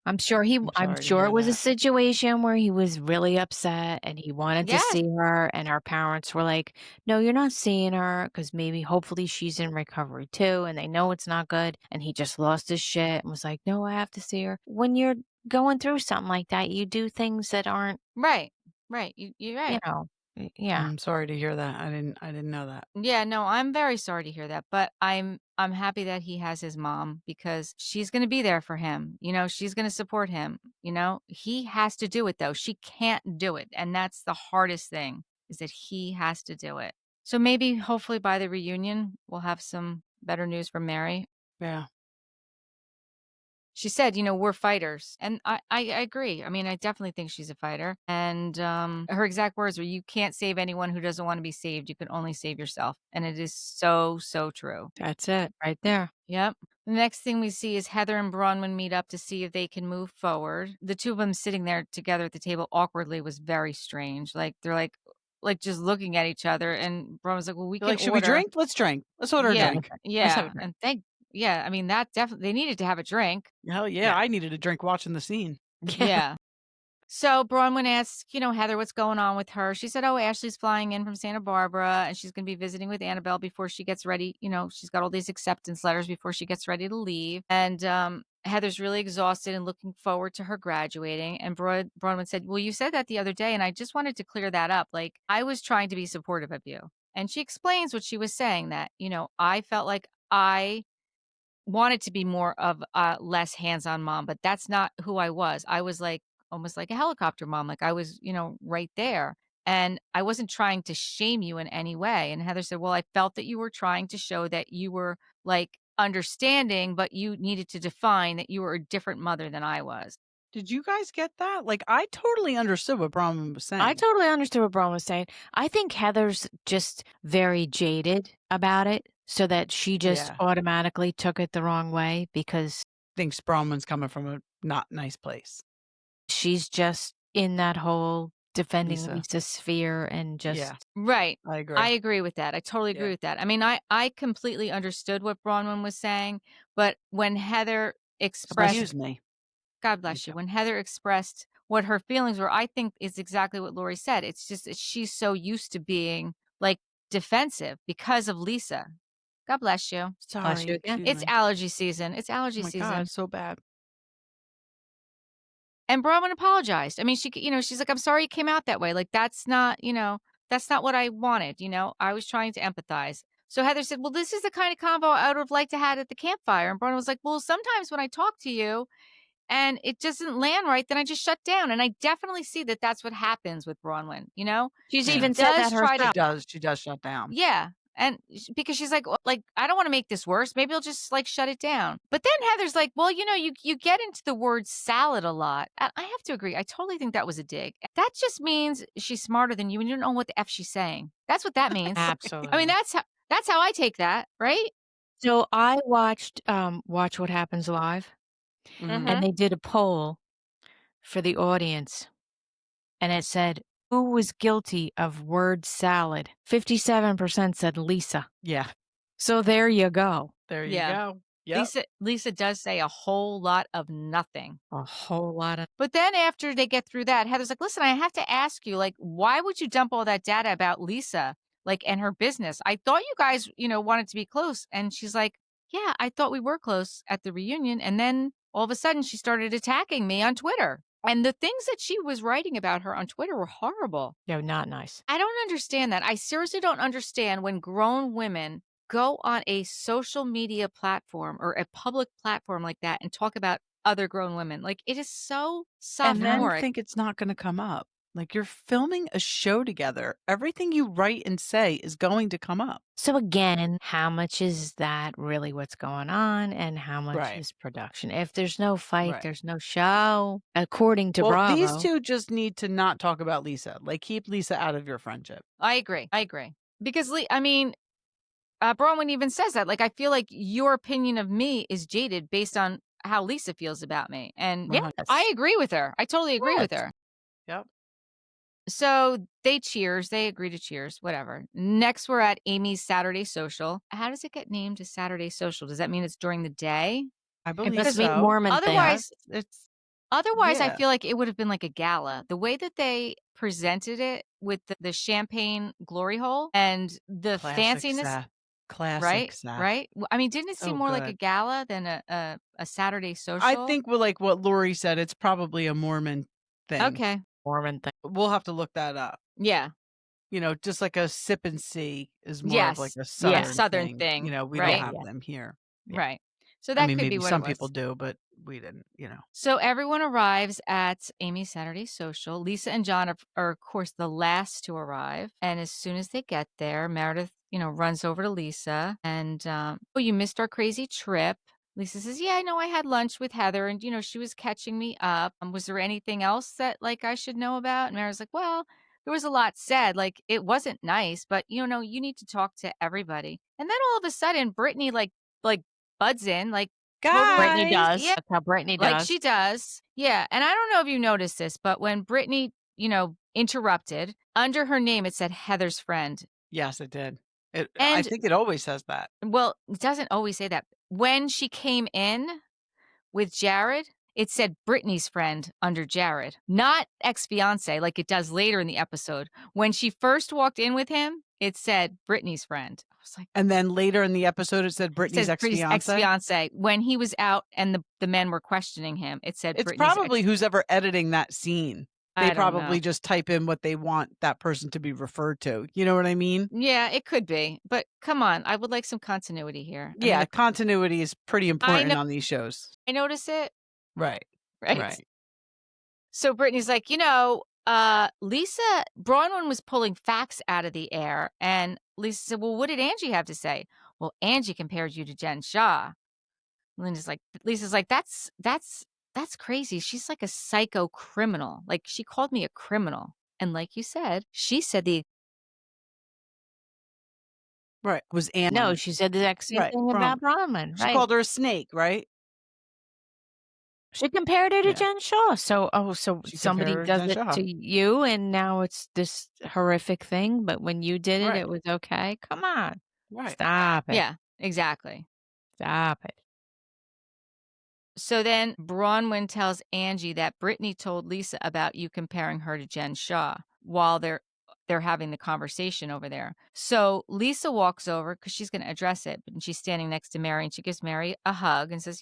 I'm Sorry to sure hear it was a that. situation where he was really upset and he wanted to Yes, see her, and our parents were like, "No, you're not seeing her because maybe hopefully she's in recovery too, and they know it's not good." And he just lost his shit and was like, "No, I have to see her." When you're going through something like that, you do things that aren't, right, right. You're you right. know yeah. I'm sorry to hear that. I didn't know that. Yeah, no, I'm very sorry to hear that, but I'm happy that he has his mom because she's going to be there for him. She's going to support him. He has to do it though. She can't do it, and that's the hardest thing is that he has to do it. So maybe, hopefully, by the reunion, we'll have some better news from Mary. Yeah. She said, "We're fighters." And I agree. I mean, I definitely think she's a fighter. And her exact words were, "You can't save anyone who doesn't want to be saved. You can only save yourself." And it is so, so true. That's it right there. Yep. The next thing we see is Heather and Bronwyn meet up to see if they can move forward. The two of them sitting there together at the table awkwardly was very strange. Like, they're like just looking at each other. And Bronwyn's like, "Well, we You're can like, should we order." drink? Let's drink. Let's order a Yeah. drink. Let's have a Yeah. drink. And yeah, I mean, that definitely, they needed to have a drink. Hell yeah, Yeah. I needed a drink watching the scene. Yeah. Yeah. So Bronwyn asked, Heather, what's going on with her? She said, "Oh, Ashley's flying in from Santa Barbara and she's going to be visiting with Annabelle before she gets ready. She's got all these acceptance letters before she gets ready to leave." And Heather's really exhausted and looking forward to her graduating. And Bronwyn said, "Well, you said that the other day, and I just wanted to clear that up. Like, I was trying to be supportive of you." And she explains what she was saying, that, I felt like I wanted to be more of a less hands-on mom, but that's not who I was. I was like almost like a helicopter mom. Like, I was, right there. And I wasn't trying to shame you in any way. And Heather said, "Well, I felt that you were trying to show that you were like understanding, but you needed to define that you were a different mother than I was." Did you guys get that? Like, I totally understood what Bronwyn was I saying. totally understood what Braun was saying. I think Heather's just very jaded about it, so that she just Yeah. automatically took it the wrong way because Thinks Bronwyn's coming from a not nice place. she's just in that whole defending Lisa. Lisa sphere and just Yeah, Right. I agree. I agree with that. I totally agree Yeah. with that. I mean, I completely understood what Bronwyn was saying, but when Heather expressed Excuse me. God bless you. go. When Heather expressed what her feelings were, I think is exactly what Lori said. It's just that she's so used to being like defensive because of Lisa. God bless you. bless you Sorry, again. excuse It's me. allergy season. It's Oh allergy my season. god, so bad. And Bronwyn apologized. I mean, she's like, "I'm sorry it came out that way. Like, that's not what I wanted. I was trying to empathize." So Heather said, "Well, this is the kind of convo I would have liked to have at the campfire." And Bronwyn was like, "Well, sometimes when I talk to you, and it doesn't land right, then I just shut down." And I definitely see that that's what happens with Bronwyn, She's She Yeah. even said that does try to. herself. She does shut down. Yeah, and because she's like, "Well, like, I don't wanna make this worse, maybe I'll just, like, shut it down." But then Heather's like, "Well, you get into the word salad a lot." And I have to agree, I totally think that was a dig. That just means she's smarter than you and you don't know what the F she's saying. That's what that means. I mean, Absolutely. that's how I take that, right? So I watched, Watch What Happens Live, Mhm. and Mhm. they did a poll for the audience, and it said, "Who was guilty of word salad?" 57% said Lisa. Yeah, So there you go. there you Yeah. go. Yep. Lisa does say a whole lot of nothing. A whole lot of But then after they get through that, Heather's like, "Listen, I have to ask you, like, why would you dump all that data about Lisa, like, and her business? I thought you guys, wanted to be close." And she's like, "Yeah, I thought we were close at the reunion." And then all of a sudden she started attacking me on Twitter. And the things that she was writing about her on Twitter were horrible. not nice. I don't understand that. I seriously don't understand when grown women go on a social media platform or a public platform like that and talk about other grown women? Like, it is so And then sophomoric. think it's not going to come up. Like, you're filming a show together. Everything you write and say is going to come up. So again, how much is that really what's going on and how much Right. is production? If there's no fight, Right. there's no show, according to Well, these Bravo. two just need to not talk about Lisa. Like, keep Lisa out of your friendship. I agree. Because, I mean, Bronwyn even says that. Like, I feel like your opinion of me is jaded based on how Lisa feels about me. And Yes. I agree with her. I totally agree with her. Yep. So they cheers. They agree to cheers, whatever. Next, we're at Amy's Saturday social. How does it get named a Saturday social? Does that mean it's during the day? I It believe must be so. Mormon thing. Otherwise, I Yeah. feel like it would have been like a gala. The way that they presented it with the champagne glory hole and the Classic fanciness, Seth. Classic right? Seth. Right? I mean, didn't it So seem more like a good. gala than a Saturday social? I think, well, like what Lori said, it's probably a Mormon thing. Okay. Mormon thing. We'll have to look that up. Yeah. You know, just like a sip and see is more Yes. of like a Yeah, southern, southern thing, You know, we right? don't have Yeah. them here. Yeah. Right. So I that mean, could maybe be what some it was. people do, but we didn't, you know. So everyone arrives at Amy's Saturday social. Lisa and John are, of course, the last to arrive. And as soon as they get there, Meredith, runs over to Lisa and, oh, you missed our crazy trip. Lisa says, yeah, I know I had lunch with Heather and, she was catching me up. Was there anything else that, like, I should know about? And Meredith's like, well, there was a lot said. Like, it wasn't nice, but, you need to talk to everybody. And then all of a sudden, Brittany, like buds in, like, totally. Brittany Guys! does. Yeah. That's how Brittany Like does. she does. Yeah. And I don't know if you noticed this, but when Brittany, interrupted, under her name, it said Heather's friend. Yes, it did. I And think it always says that. well, it doesn't always say that. When she came in with Jared, it said Brittany's friend under Jared, not ex-fiance like it does later in the episode. When she first walked in with him, it said Brittany's friend. I was like, And then later in the episode, it said it Brittany's says Brittany's ex-fiance. ex-fiance. When he was out and the men were questioning him, it said It's Brittany's probably who's ever editing that scene. I They don't probably know. just type in what they want that person to be referred to. You know what I mean? Yeah, it could be. But come on, I would like some continuity here. I mean, Yeah, continuity is pretty important know- on these shows. I notice it. Right. Right. Right. So Brittany's like, Lisa, Bronwyn was pulling facts out of the air. And Lisa said, well, what did Angie have to say? Well, Angie compared you to Jen Shaw. Lisa's like, that's crazy. She's like a psycho criminal. Like, she called me a criminal. And like you said, she said Right. Was Anne. No, she said the exact same Right, thing about Bronwyn. She Right. called her a snake, right? She compared her to Yeah. Jen Shaw. So She somebody compared her to does Jen it Shaw. to you, and now it's this horrific thing. But when you did it, Right. it was okay. Come on, Right. stop it. yeah, exactly. Stop it. So then Bronwyn tells Angie that Brittany told Lisa about you comparing her to Jen Shaw while they're having the conversation over there. So Lisa walks over because she's going to address it, and she's standing next to Mary, and she gives Mary a hug and says,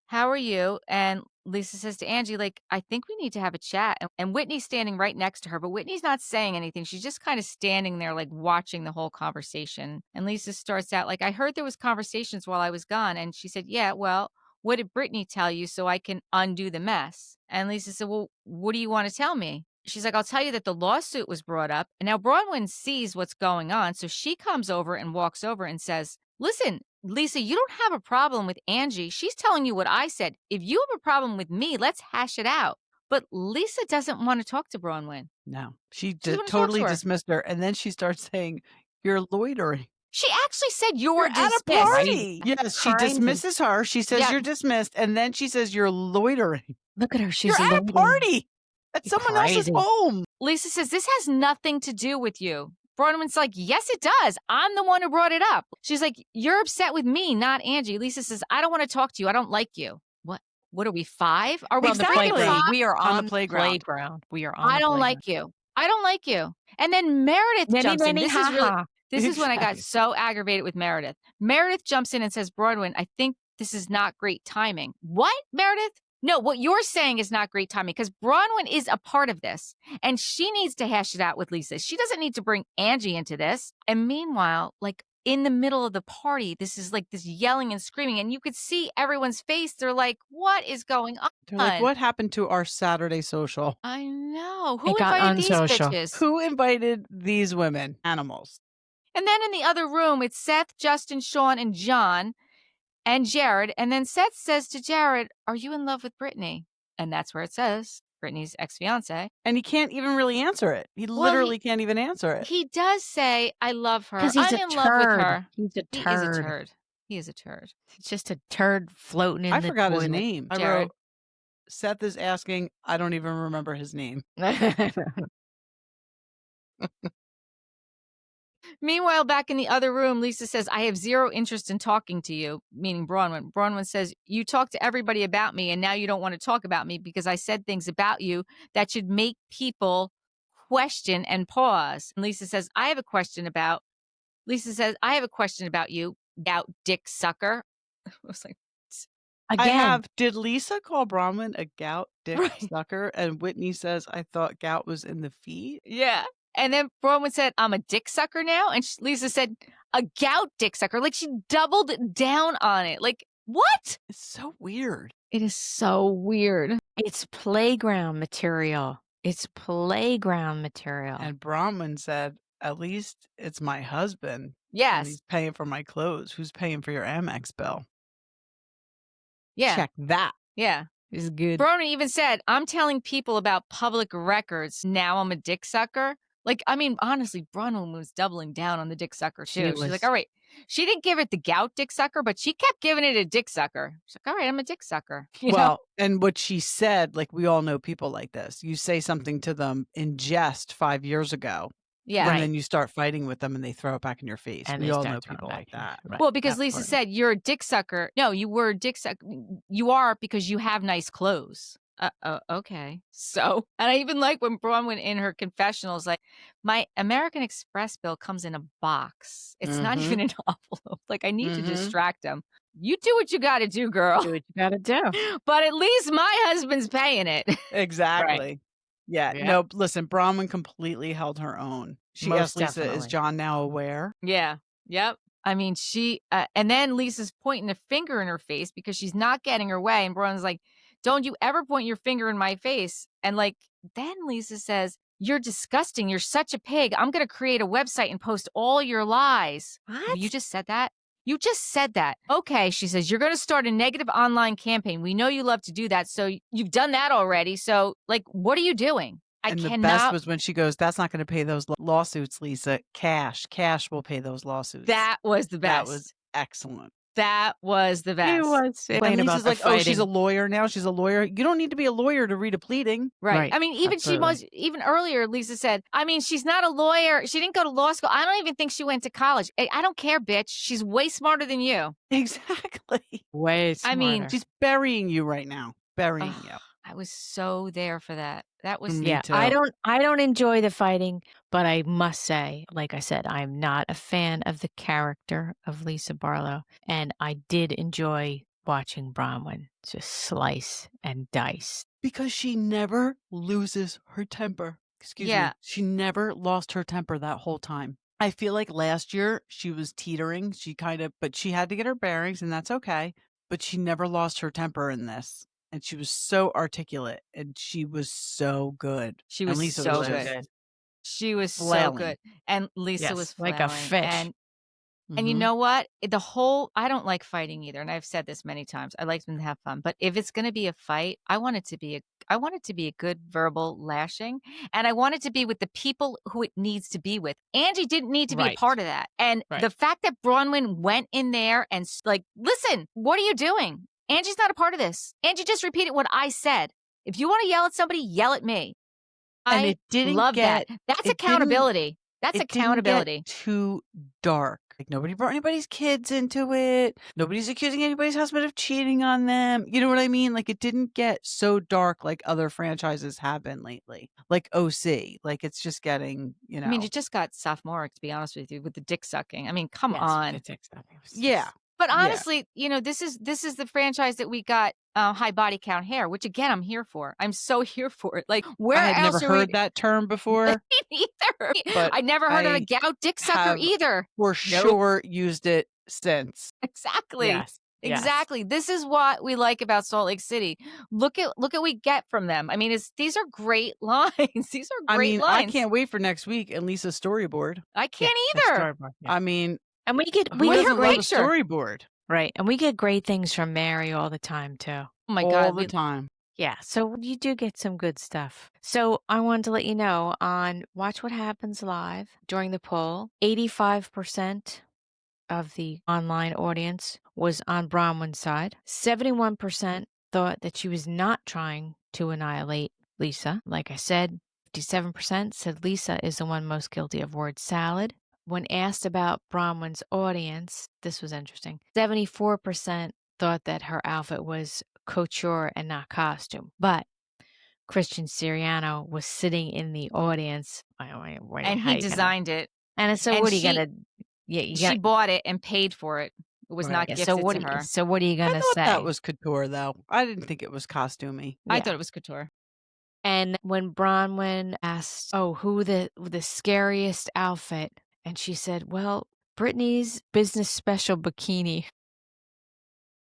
how are you? And Lisa says to Angie, like, I think we need to have a chat. And Whitney's standing right next to her, but Whitney's not saying anything. She's just kind of standing there, like, watching the whole conversation. And Lisa starts out, like, I heard there was conversations while I was gone. And she said, yeah, well, what did Brittany tell you so I can undo the mess? And Lisa said, well, what do you want to tell me? She's like, I'll tell you that the lawsuit was brought up. And now Bronwyn sees what's going on. So she comes over and walks over and says, listen, Lisa, you don't have a problem with Angie. She's telling you what I said. If you have a problem with me, let's hash it out. But Lisa doesn't want to talk to Bronwyn. No, she doesn't wanna talk totally to her. dismissed her. And then she starts saying, you're loitering. She actually said you're At a dismissed. party. Yes, she Crazy. dismisses her. She says, Yeah. you're dismissed. And then she says, you're loitering. Look at her. She's You're at a loitering. party at You're someone else's crazy. home. Lisa says, this has nothing to do with you. Bronwyn's like, yes, it does. I'm the one who brought it up. She's like, you're upset with me, not Angie. Lisa says, I don't want to talk to you. I don't like you. What are we, 5? Are we We're on the Exactly. playground. 5? We are On the on the playground. playground. We are on I the don't playground. like you. I don't like you. And then Meredith jumps in. This is really, this is when I got Exactly. so aggravated with Meredith. Meredith jumps in and says, Bronwyn, I think this is not great timing. What, Meredith? No, what you're saying is not great timing because Bronwyn is a part of this and she needs to hash it out with Lisa. She doesn't need to bring Angie into this. And meanwhile, like, in the middle of the party, this is like this yelling and screaming, and you could see everyone's face. They're like, what is going on? They're like, what happened to our Saturday social? I know. Who It got invited these unsocial. bitches? Who invited these women? Animals. And then in the other room, it's Seth, Justin, Sean, and John, and Jared. And then Seth says to Jared, are you in love with Brittany? And that's where it says Brittany's ex-fiance. And he can't even really answer it. He literally can't even answer it. He does say, I love her. 'Cause he's I'm a in love with turd. her. He's a He is a turd. turd. He is a turd. He's just a turd floating in I the forgot his toilet. name. I Jared. wrote, Seth is asking, I don't even remember his name. Meanwhile, back in the other room, Lisa says, I have zero interest in talking to you, meaning Bronwyn. Bronwyn says, you talk to everybody about me, and now you don't want to talk about me because I said things about you that should make people question and pause. And Lisa says, I have a question about you, Gout dick sucker. I was like, Again. Did Lisa call Bronwyn a gout dick Right. sucker? And Whitney says, I thought gout was in the feet. yeah. And then Bronwyn said, I'm a dick sucker now. And Lisa said, a gout dick sucker. Like she doubled down on it. Like, what? It's so weird. It is so weird. It's playground material. It's playground material. And Bronwyn said, at least it's my husband. And Yes. he's paying for my clothes. Who's paying for your Amex bill? Yeah. Check that. Yeah. It's good. Bronwyn even said, I'm telling people about public records. Now I'm a dick sucker. Like, I mean, honestly, Bronwyn was doubling down on the dick sucker too. She's like, all right. She didn't give it the gout dick sucker, but she kept giving it a dick sucker. She's like, all right, I'm a dick sucker. You know? And what she said, like we all know people like this. You say something to them in jest 5 years ago. Yeah. And then you start fighting with them and they throw it back in your face. And we they all start know throwing people back like in. that. Right. Well, because That Lisa part. said you're a dick sucker. No, you were a dick sucker. You are because you have nice clothes. Okay. So, and I even like when Bronwyn in her confessionals, like, my American Express bill comes in a box. It's not even an envelope. Like, I need to distract them. You do what you got to do, girl. Do what you got to do. But at least my husband's paying it. Exactly. Right. Yeah. Yeah. No, listen, Bronwyn completely held her own. She Most asked Lisa, is definitely. John now aware? Yeah. Yep. I mean, and then Lisa's pointing a finger in her face because she's not getting her way. And Bronwyn's like, don't you ever point your finger in my face. And like, then Lisa says, you're disgusting. You're such a pig. I'm going to create a website and post all your lies. What? You just said that? You just said that. Okay, she says, you're going to start a negative online campaign. We know you love to do that. So you've done that already. So like, what are you doing? And the best was when she goes, that's not going to pay those lawsuits, Lisa. Cash will pay those lawsuits. That was the best. That was excellent. That was the best. It was. And Lisa's like, oh, she's a lawyer now. She's a lawyer. You don't need to be a lawyer to read a pleading. Right. I mean, even Absolutely. even earlier, Lisa said, I mean, she's not a lawyer. She didn't go to law school. I don't even think she went to college. I don't care, bitch. She's way smarter than you. Exactly. Way smarter. I mean, she's burying you right now. Burying you. I was so there for that. That was Me too. I don't enjoy the fighting, but I must say, like I said, I'm not a fan of the character of Lisa Barlow, and I did enjoy watching Bronwyn just slice and dice. Because she never loses her temper. Excuse me. She never lost her temper that whole time. I feel like last year she was teetering. But she had to get her bearings, and that's okay. But she never lost her temper in this. And she was so articulate, and she was so good. She was Lisa so was just good. She was so flailing. good. And Lisa was like a flailing. fish. And you know what? I don't like fighting either. And I've said this many times. I like them to have fun. But if it's going to be a fight, I want it to be a good verbal lashing. And I want it to be with the people who it needs to be with. Angie didn't need to be a part of that. And the fact that Bronwyn went in there and like, listen, what are you doing? Angie's not a part of this. Angie just repeated what I said. If you want to yell at somebody, yell at me. And it didn't love that. That's accountability. That's accountability. Didn't get too dark. Like nobody brought anybody's kids into it. Nobody's accusing anybody's husband of cheating on them. You know what I mean? Like it didn't get so dark like other franchises have been lately. Like OC. Like it's just getting, I mean, it just got sophomoric, to be honest with you, with the dick sucking. I mean, come on. The dick sucking was Yeah. But Yeah. honestly, this is the franchise that we got high body count hair, which again I'm here for. I'm so here for it. Like where I had never else are we? heard that term before, Either. but I never heard of a I gout dick sucker have either. for Nope. sure used it since. Exactly. Yes. Exactly. This is what we like about Salt Lake City. Look at we get from them. I mean, these are great lines. These are I great mean, lines. I can't wait for next week and Lisa's storyboard. I can't the either. storyboard, yeah. I mean, And we get who What doesn't her love a picture? storyboard right, and we get great things from Mary all the time too. Oh my all God. the time? Yeah, so you do get some good stuff. So I wanted to let you know on Watch What Happens Live during the poll, 85% of the online audience was on Bronwyn's side. 71% thought that she was not trying to annihilate Lisa. Like I said, 57% said Lisa is the one most guilty of word salad. When asked about Bronwyn's audience, this was interesting. 74% thought that her outfit was couture and not costume. But Christian Siriano was sitting in the audience. And he designed it. And so and what are you she- gonna? Yeah, you She gotta, bought it and paid for it. It was Right. not yeah, gifted so what? to her. So what are you I gonna thought say? that was couture, though. I didn't think it was costumey. I Yeah. thought it was couture. And when Bronwyn asked, "Oh, who the scariest outfit?" and she said, "Well, Brittany's business special bikini."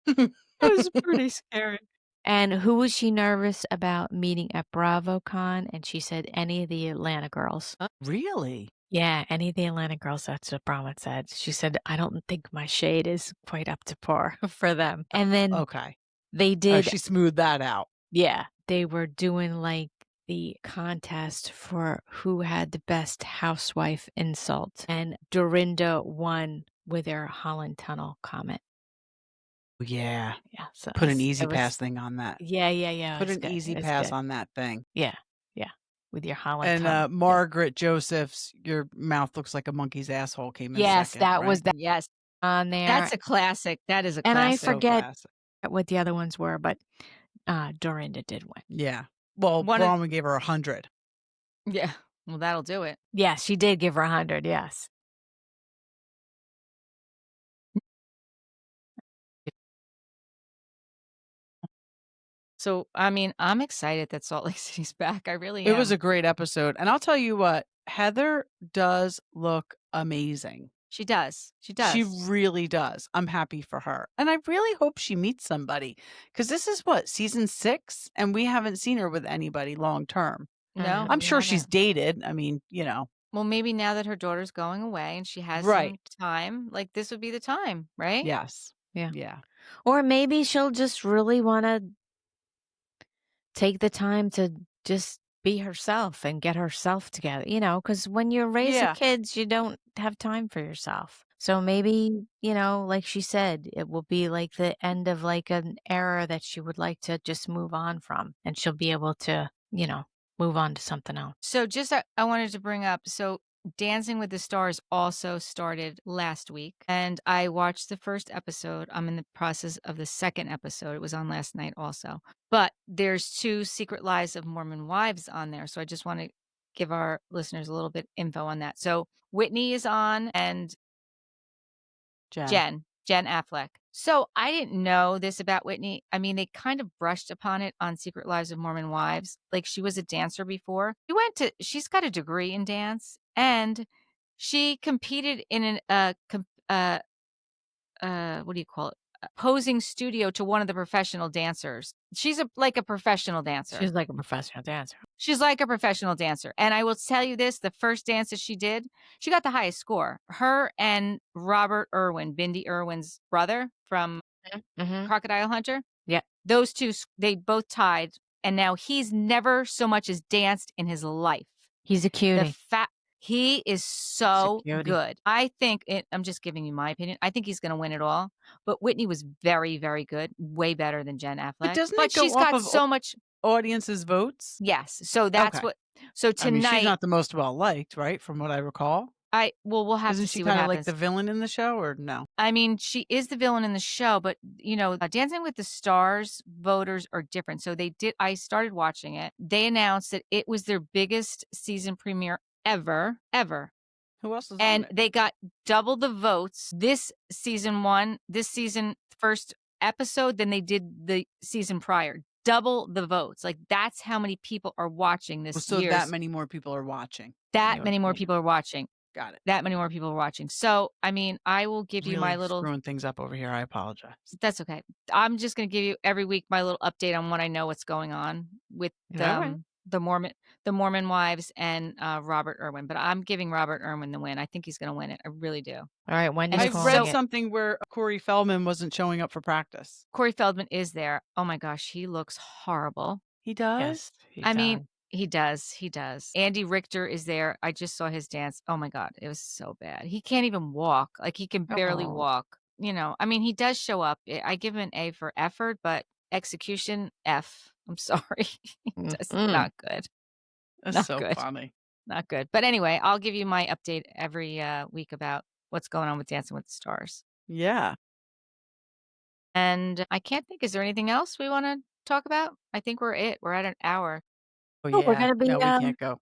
It was pretty scary. And who was she nervous about meeting at BravoCon? And she said, any of the Atlanta girls. Really? Yeah, any of the Atlanta girls. That's what Bronwyn said. She said, I don't think my shade is quite up to par for them. And then Okay. they Oh, did, she smoothed that out. yeah, they were doing like the contest for who had the best housewife insult. And Dorinda won with her Holland Tunnel comment. Yeah. Yeah. So Put an it easy was- pass thing on that. Yeah, yeah, yeah. it Put was an good. easy It was pass good. on that thing. Yeah, yeah. With your Holland And Tunnel. Yeah. Margaret Joseph's "Your mouth looks like a monkey's asshole" came in Yes, second, that was right? that Yes. on there. That's a classic. That is a And I classic. So forget classic. what the other ones were, but Dorinda did win. Yeah. Well, One of- Bronwyn gave her 100. Yeah. Well, that'll do it. Yes, she did give her 100. Yes. So, I mean, I'm excited that Salt Lake City's back. I really am. It was a great episode. And I'll tell you what, Heather does look amazing. She does. She does. She really does. I'm happy for her. And I really hope she meets somebody because this is what, season 6? And we haven't seen her with anybody long term. No, I'm we sure haven't. she's dated. I mean, Well, maybe now that her daughter's going away and she has Right. some time, like this would be the time, right? Yes. Yeah. Yeah. Or maybe she'll just really want to take the time to just be herself and get herself together, because when you're raising Yeah. kids, you don't have time for yourself. So maybe, like she said, it will be like the end of like an era that she would like to just move on from, and she'll be able to, move on to something else. So just I wanted to bring up, so Dancing with the Stars also started last week, and I watched the first episode. I'm in the process of the second episode. It was on last night also. But there's 2 Secret Lives of Mormon Wives on there, so I just want to give our listeners a little bit info on that. So Whitney is on and Jen Affleck. So I didn't know this about Whitney. I mean, they kind of brushed upon it on Secret Lives of Mormon Wives. Like she was a dancer before. She's got a degree in dance, and she competed in what do you call it? A posing studio to one of the professional dancers. She's like a professional dancer. She's like a professional dancer. She's like a professional dancer. And I will tell you this, the first dance that she did, she got the highest score. Her and Robert Irwin, Bindi Irwin's brother from Mm-hmm. Crocodile Hunter. Yeah. Those 2, they both tied. And now he's never so much as danced in his life. He's a cutie. He is so cutie. good. I think I'm just giving you my opinion. I think he's going to win it all. But Whitney was very, very good. Way better than Jen Affleck. But doesn't it go she's off got of so much. audience's votes? Yes. So that's Okay. what. So I mean, tonight, she's not the most well liked, right? From what I recall. we'll have Isn't to she see what kind of happens. like the villain in the show, or no? I mean, she is the villain in the show, but Dancing with the Stars voters are different. So I started watching it. They announced that it was their biggest season premiere ever. Who else is on And it? they got double the votes this season first episode than they did the season prior. Double the votes. Like, that's how many people are watching this So that year's. many more people are watching. That many more people are watching. Got it. That many more people are watching. So, I mean, I will give you my Really little. screwing things up over here. I apologize. That's okay. I'm just going to give you every week my little update on what I know what's going on with All right. the Mormon wives and Robert Irwin. But I'm giving Robert Irwin the win. I think he's going to win it. I really do. All right, Wendy's And I've calling read it. something where Corey Feldman wasn't showing up for practice. Corey Feldman is there. Oh my gosh, he looks horrible. He does? Yes, he I mean, does. he does. He does. Andy Richter is there. I just saw his dance. Oh my God, it was so bad. He can't even walk. Like, he can barely Oh. walk. You know, I mean, he does show up. I give him an A for effort, but execution, F. I'm sorry. Just not good. That's Not so good. funny. Not good. But anyway, I'll give you my update every week about what's going on with Dancing with the Stars. Yeah. And I can't think, is there anything else we want to talk about? I think we're at an hour. Oh, Oh, yeah. we're gonna be No, we can't go.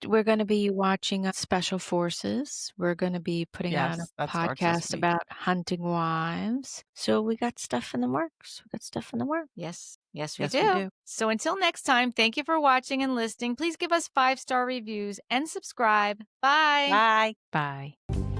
we're gonna be watching Special Forces. We're gonna be putting out a Yes, that starts this podcast week. about hunting wives. So we got stuff in the works. Yes. Yes, we Yes, we do. do. So until next time, thank you for watching and listening. Please give us 5-star reviews and subscribe. Bye. Bye. Bye.